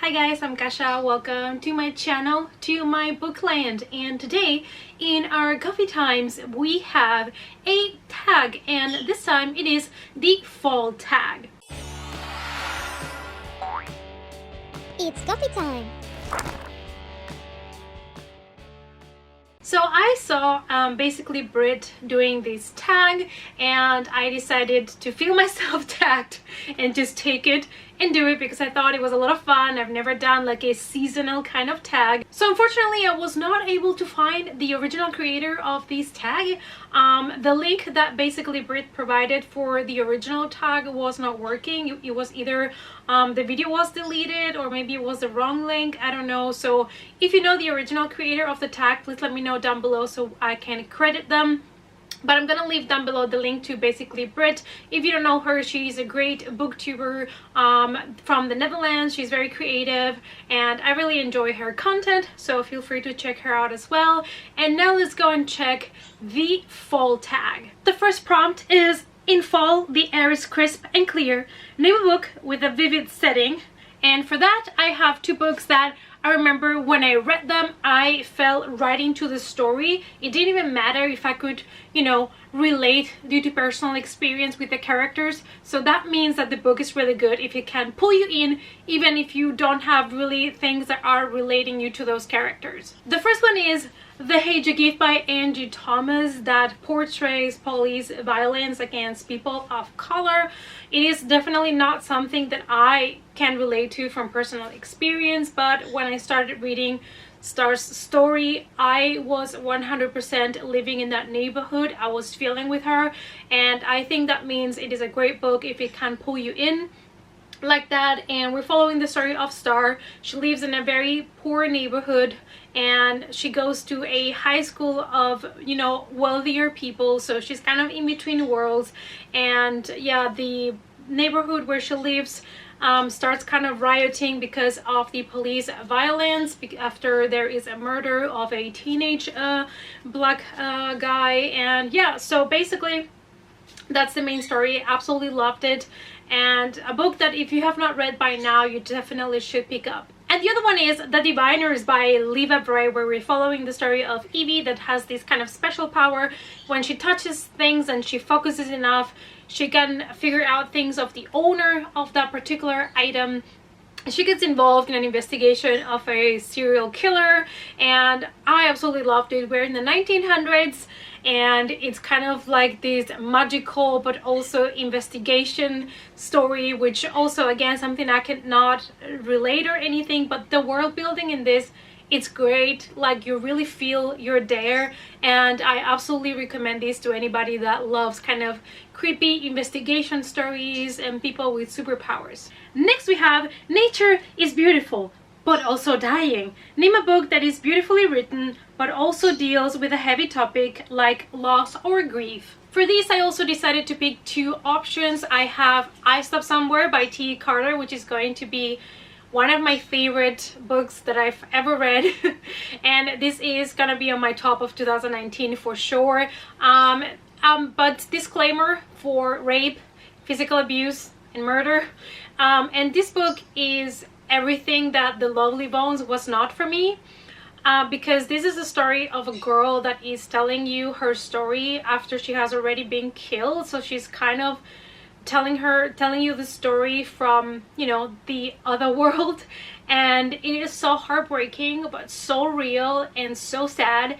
Hi guys, I'm Kasha. Welcome to my channel, to my bookland. And today in our coffee times we have a tag, and this time it is the fall tag. It's coffee time. So I saw basically Brit doing this tag, and I decided to feel myself tagged and just take it and do it because I thought it was a lot of fun. I've never done like a seasonal kind of tag. So unfortunately I was not able to find the original creator of this tag. The link that basically Brit provided for the original tag was not working. It was either the video was deleted or maybe it was the wrong link. I don't know. So if you know the original creator of the tag, please let me know down below so I can credit them. But I'm gonna leave down below the link to basically Brit. If you don't know her, she's a great booktuber from the Netherlands. She's very creative and I really enjoy her content, so feel free to check her out as well. And now let's go and check the fall tag. The first prompt is: in fall, the air is crisp and clear. Name a book with a vivid setting. And for that, I have two books that I remember when I read them, I fell right into the story. It didn't even matter if I could, you know, relate due to personal experience with the characters. So that means that the book is really good if it can pull you in, even if you don't have really things that are relating you to those characters. The first one is The Hate You Give by Angie Thomas, that portrays police violence against people of color. It is definitely not something that I can relate to from personal experience, but when I started reading Star's story, I was 100% living in that neighborhood. I was feeling with her, and I think that means it is a great book if it can pull you in like that. And we're following the story of Star. She lives in a very poor neighborhood and she goes to a high school of, you know, wealthier people, so she's kind of in between worlds. And yeah, the neighborhood where she lives starts kind of rioting because of the police violence after there is a murder of a teenage black guy. And yeah, so basically that's the main story. Absolutely loved it, and a book that if you have not read by now, you definitely should pick up. And the other one is The Diviners by Leva Bray, where we're following the story of Evie that has this kind of special power. When she touches things and she focuses enough, she can figure out things of the owner of that particular item. She gets involved in an investigation of a serial killer, and I absolutely loved it. We're in the 1900s, and it's kind of like this magical but also investigation story, which also, again, something I cannot relate or anything, but the world building in this, it's great. Like, you really feel you're there, and I absolutely recommend this to anybody that loves kind of creepy investigation stories and people with superpowers. Next we have Nature is Beautiful but Also Dying. Name a book that is beautifully written but also deals with a heavy topic like loss or grief. For this, I also decided to pick two options. I have I Stop Somewhere by T. Carter, which is going to be one of my favorite books that I've ever read and this is gonna be on my top of 2019 for sure. But disclaimer for rape, physical abuse and murder, and this book is everything that The Lovely Bones was not for me, because this is a story of a girl that is telling you her story after she has already been killed. So she's kind of telling you the story from, you know, the other world, and it is so heartbreaking but so real and so sad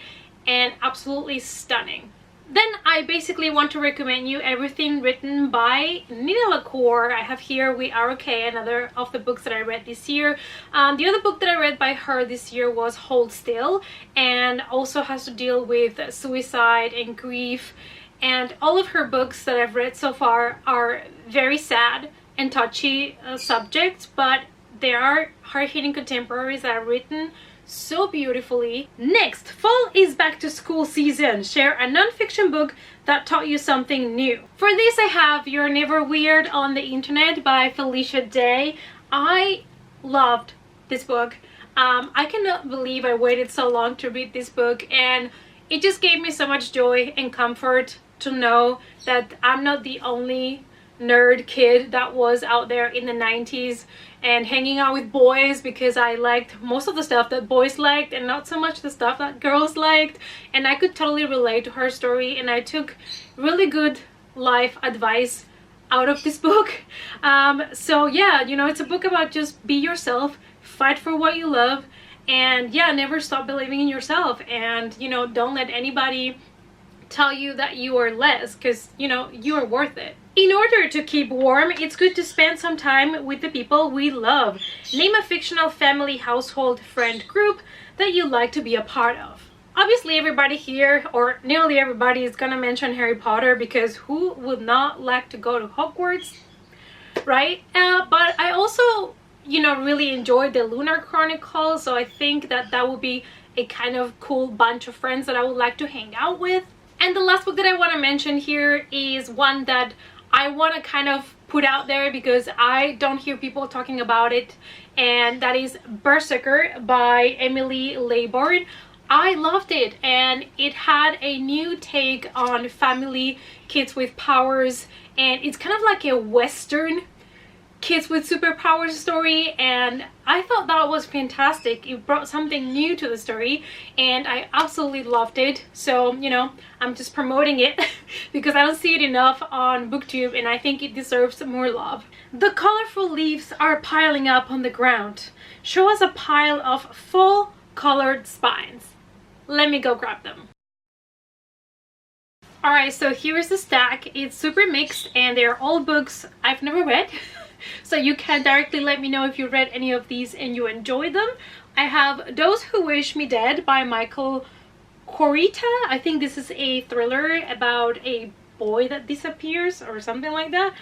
and absolutely stunning. Then I basically want to recommend you everything written by Nina LaCour. I have here We Are Okay, another of the books that I read this year. The other book that I read by her this year was Hold Still, and also has to deal with suicide and grief. And all of her books that I've read so far are very sad and touchy subjects, but they are hard-hitting contemporaries that are written so beautifully. Next, fall is back to school season. Share a non-fiction book that taught you something new. For this, I have You're Never Weird on the Internet by Felicia Day. I loved this book. I cannot believe I waited so long to read this book, and it just gave me so much joy and comfort to know that I'm not the only nerd kid that was out there in the 90s and hanging out with boys because I liked most of the stuff that boys liked and not so much the stuff that girls liked, and I could totally relate to her story, and I took really good life advice out of this book. So yeah, you know, it's a book about just be yourself, fight for what you love, and yeah, never stop believing in yourself, and you know, don't let anybody tell you that you are less, because you know, you are worth it. In order to keep warm, it's good to spend some time with the people we love. Name a fictional family, household, friend group that you like to be a part of. Obviously everybody here, or nearly everybody, is gonna mention Harry Potter, because who would not like to go to Hogwarts, right? But I also, you know, really enjoyed the Lunar Chronicles, so I think that that would be a kind of cool bunch of friends that I would like to hang out with. And the last book that I want to mention here is one that I want to kind of put out there because I don't hear people talking about it, and that is Beserker by Emily Laybourne. I loved it, and it had a new take on family, kids with powers, and it's kind of like a Western kids with superpowers story, and I thought that was fantastic. It brought something new to the story and I absolutely loved it. So, you know, I'm just promoting it because I don't see it enough on Booktube, and I think it deserves more love. The colorful leaves are piling up on the ground. Show us a pile of full colored spines. Let me go grab them. Alright, so here's the stack. It's super mixed and they're all books I've never read. So you can directly let me know if you read any of these and you enjoyed them. I have Those Who Wish Me Dead by Michael Corita. I think this is a thriller about a boy that disappears or something like that.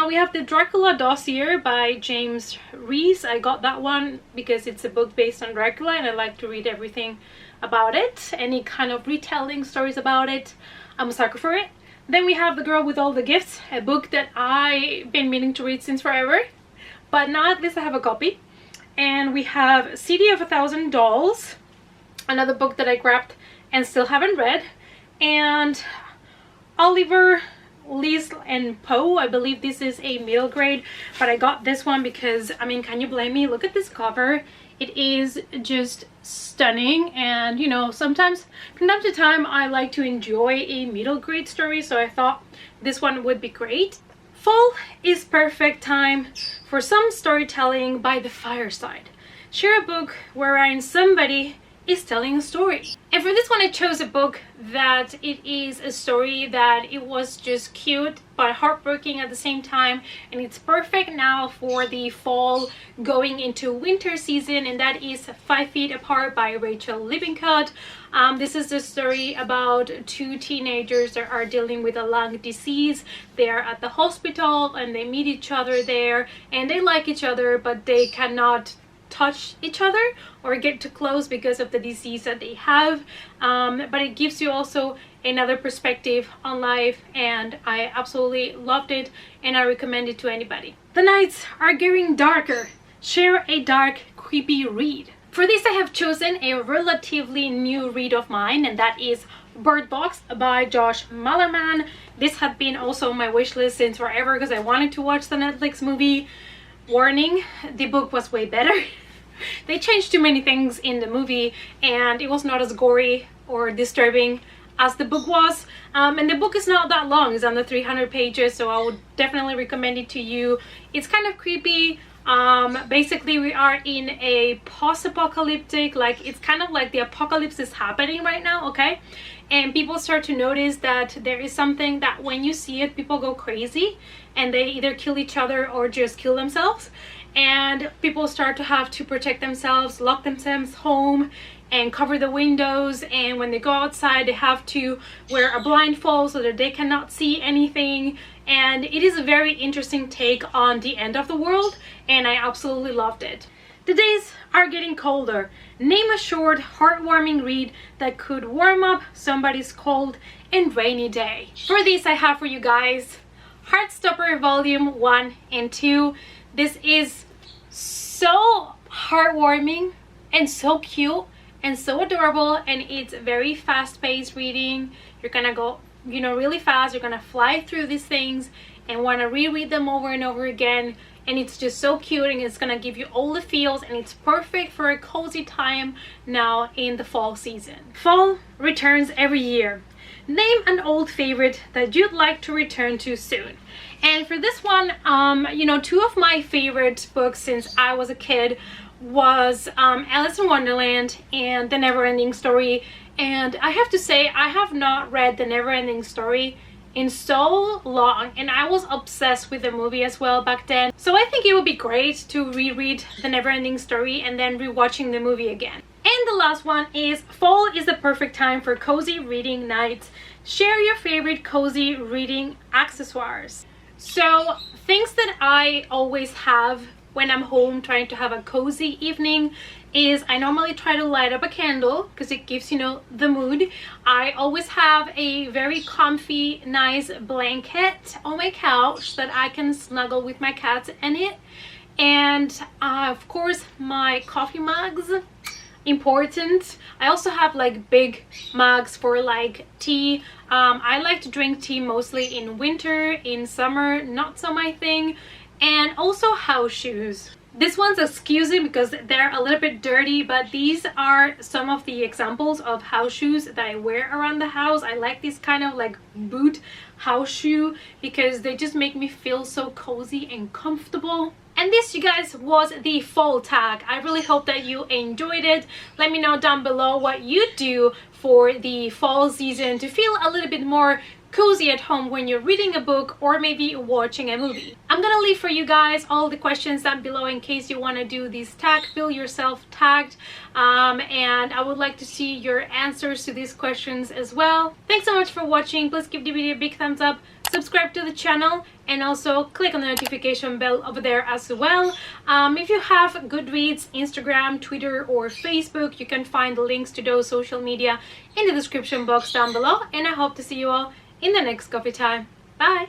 We have The Dracula Dossier by James Rees. I got that one because it's a book based on Dracula and I like to read everything about it. Any kind of retelling stories about it, I'm a sucker for it. Then we have The Girl with All the Gifts, a book that I've been meaning to read since forever, but now at least I have a copy. And we have City of a Thousand Dolls, another book that I grabbed and still haven't read. And Oliver, Liz and Poe, I believe this is a middle grade, but I got this one because, I mean, can you blame me? Look at this cover. It is just stunning, and you know, sometimes from time to time I like to enjoy a middle grade story, so I thought this one would be great. Fall is perfect time for some storytelling by the fireside. Share a book wherein somebody is telling a story. And for this one I chose a book that it is a story that it was just cute but heartbreaking at the same time, and it's perfect now for the fall going into winter season, and that is 5 Feet Apart by Rachel Lippincott. This is the story about two teenagers that are dealing with a lung disease. They are at the hospital and they meet each other there and they like each other, but they cannot touch each other or get too close because of the disease that they have, but it gives you also another perspective on life, and I absolutely loved it and I recommend it to anybody. The nights are getting darker. Share a dark, creepy read. For this I have chosen a relatively new read of mine, and that is Bird Box by Josh Malerman. This had been also on my wish list since forever because I wanted to watch the Netflix movie. Warning, the book was way better. They changed too many things in the movie and it was not as gory or disturbing as the book was, and the book is not that long. It's under 300 pages, so I would definitely recommend it to you. It's kind of creepy. Basically we are in a post-apocalyptic, like it's kind of like the apocalypse is happening right now, okay, and people start to notice that there is something that when you see it, people go crazy and they either kill each other or just kill themselves, and people start to have to protect themselves, lock themselves home and cover the windows, and when they go outside they have to wear a blindfold so that they cannot see anything, and it is a very interesting take on the end of the world and I absolutely loved it. The days are getting colder. Name a short, heartwarming read that could warm up somebody's cold and rainy day. For this I have for you guys Heartstopper Volume 1 and 2. This is so heartwarming and so cute and so adorable, and it's very fast-paced reading. You're gonna go, you know, really fast. You're gonna fly through these things and want to reread them over and over again. And it's just so cute, and it's gonna give you all the feels, and it's perfect for a cozy time now in the fall season. Fall returns every year. Name an old favorite that you'd like to return to soon. And for this one, you know, two of my favorite books since I was a kid was Alice in Wonderland and The Never-Ending Story. And I have to say, I have not read The Never-Ending Story in so long, and I was obsessed with the movie as well back then. So I think it would be great to reread The Never-Ending Story and then rewatching the movie again. And the last one is fall is the perfect time for cozy reading nights. Share your favorite cozy reading accessoires. So things that I always have when I'm home trying to have a cozy evening is I normally try to light up a candle because it gives, you know, the mood. I always have a very comfy, nice blanket on my couch that I can snuggle with my cats in it. And of course, my coffee mugs, important. I also have like big mugs for like tea. I like to drink tea mostly in winter. In summer, not so my thing. And also house shoes. This one's excusing because they're a little bit dirty, but these are some of the examples of house shoes that I wear around the house. I like this kind of like boot house shoe because they just make me feel so cozy and comfortable. And this, you guys, was the fall tag. I really hope that you enjoyed it. Let me know down below what you do for the fall season to feel a little bit more cozy at home when you're reading a book or maybe watching a movie. I'm gonna leave for you guys all the questions down below in case you want to do this tag, feel yourself tagged, and I would like to see your answers to these questions as well. Thanks so much for watching. Please give the video a big thumbs up, subscribe to the channel, and also click on the notification bell over there as well. If you have Goodreads, Instagram, Twitter, or Facebook, you can find the links to those social media in the description box down below, and I hope to see you all in the next coffee time. Bye!